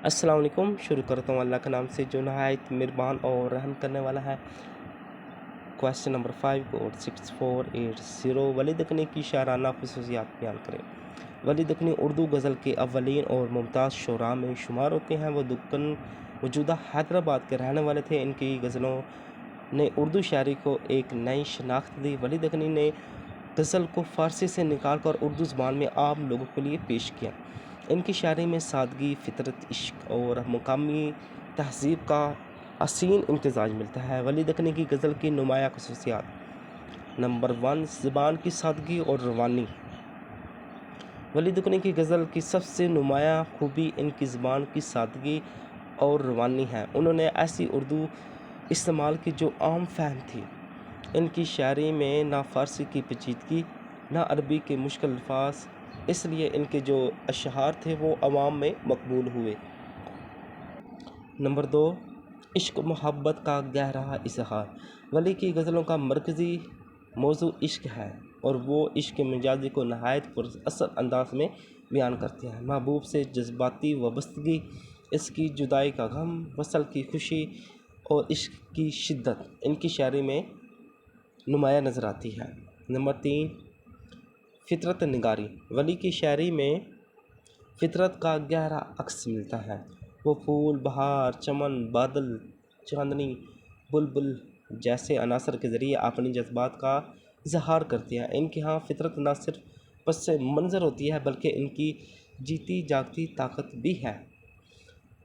السلام علیکم۔ شروع کرتا ہوں اللہ کے نام سے جو نہایت مہربان اور رحم کرنے والا ہے۔ کویسچن نمبر 5 کوڈ 6480 ولی دکنی کی شاعرانہ خصوصیات بیان کریں۔ ولی دکنی اردو غزل کے اولین اور ممتاز شعراء میں شمار ہوتے ہیں۔ وہ دکن موجودہ حیدرآباد کے رہنے والے تھے۔ ان کی غزلوں نے اردو شاعری کو ایک نئی شناخت دی۔ ولی دکنی نے غزل کو فارسی سے نکال کر اردو زبان میں عام لوگوں کے لیے پیش کیا۔ ان کی شاعری میں سادگی، فطرت، عشق اور مقامی تہذیب کا حسین امتزاج ملتا ہے۔ ولی دکنی کی غزل کی نمایاں خصوصیات: نمبر 1، زبان کی سادگی اور روانی۔ ولی دکنی کی غزل کی سب سے نمایاں خوبی ان کی زبان کی سادگی اور روانی ہے۔ انہوں نے ایسی اردو استعمال کی جو عام فہم تھی۔ ان کی شاعری میں نہ فارسی کی پیچیدگی، نہ عربی کے مشکل الفاظ، اس لیے ان کے جو اشعار تھے وہ عوام میں مقبول ہوئے۔ نمبر 2، عشق و محبت کا گہرا اظہار۔ ولی کی غزلوں کا مرکزی موضوع عشق ہے اور وہ عشق مجازی کو نہایت پر اثر انداز میں بیان کرتے ہیں۔ محبوب سے جذباتی وابستگی، اس کی جدائی کا غم، وصل کی خوشی اور عشق کی شدت ان کی شاعری میں نمایاں نظر آتی ہے۔ نمبر 3، فطرت نگاری۔ ولی کی شاعری میں فطرت کا گہرا عکس ملتا ہے۔ وہ پھول، بہار، چمن، بادل، چاندنی، بلبل جیسے عناصر کے ذریعے اپنی جذبات کا اظہار کرتے ہیں۔ ان کے ہاں فطرت نہ صرف پس منظر ہوتی ہے بلکہ ان کی جیتی جاگتی طاقت بھی ہے۔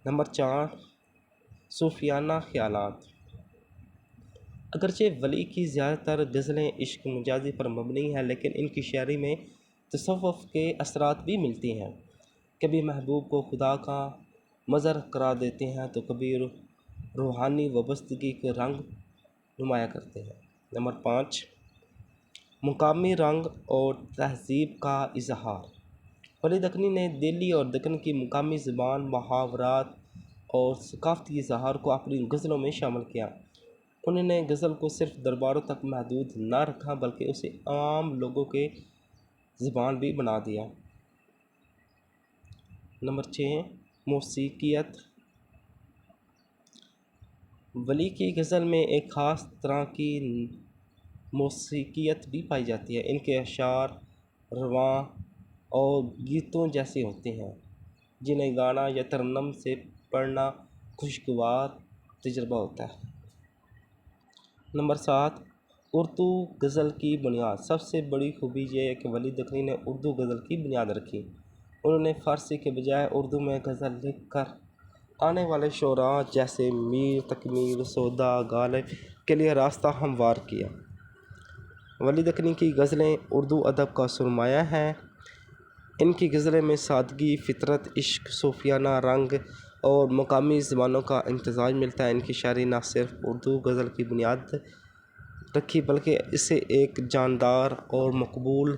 نمبر 4، صوفیانہ خیالات۔ اگرچہ ولی کی زیادہ تر غزلیں عشق مجازی پر مبنی ہیں لیکن ان کی شاعری میں تصوف کے اثرات بھی ملتی ہیں۔ کبھی محبوب کو خدا کا مظہر قرار دیتے ہیں تو کبھی روحانی وابستگی کے رنگ نمایاں کرتے ہیں۔ نمبر 5، مقامی رنگ اور تہذیب کا اظہار۔ ولی دکنی نے دہلی اور دکن کی مقامی زبان، محاورات اور ثقافتی اظہار کو اپنی غزلوں میں شامل کیا۔ انہوں نے غزل کو صرف درباروں تک محدود نہ رکھا بلکہ اسے عام لوگوں کے زبان بھی بنا دیا۔ نمبر 6، موسیقیت۔ ولی کی غزل میں ایک خاص طرح کی موسیقیت بھی پائی جاتی ہے۔ ان کے اشعار رواں اور گیتوں جیسے ہوتے ہیں جنہیں گانا یا ترنم سے پڑھنا خوشگوار تجربہ ہوتا ہے۔ نمبر 7، اردو غزل کی بنیاد۔ سب سے بڑی خوبی یہ ہے کہ ولی دکنی نے اردو غزل کی بنیاد رکھی۔ انہوں نے فارسی کے بجائے اردو میں غزل لکھ کر آنے والے شعراء جیسے میر تقی، سودا، غالب کے لیے راستہ ہموار کیا۔ ولی دکنی کی غزلیں اردو ادب کا سرمایہ ہیں۔ ان کی غزلیں میں سادگی، فطرت، عشق، صوفیانہ رنگ اور مقامی زبانوں کا امتزاج ملتا ہے۔ ان کی شاعری نہ صرف اردو غزل کی بنیاد رکھی بلکہ اسے ایک جاندار اور مقبول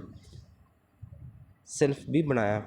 صنف بھی بنایا۔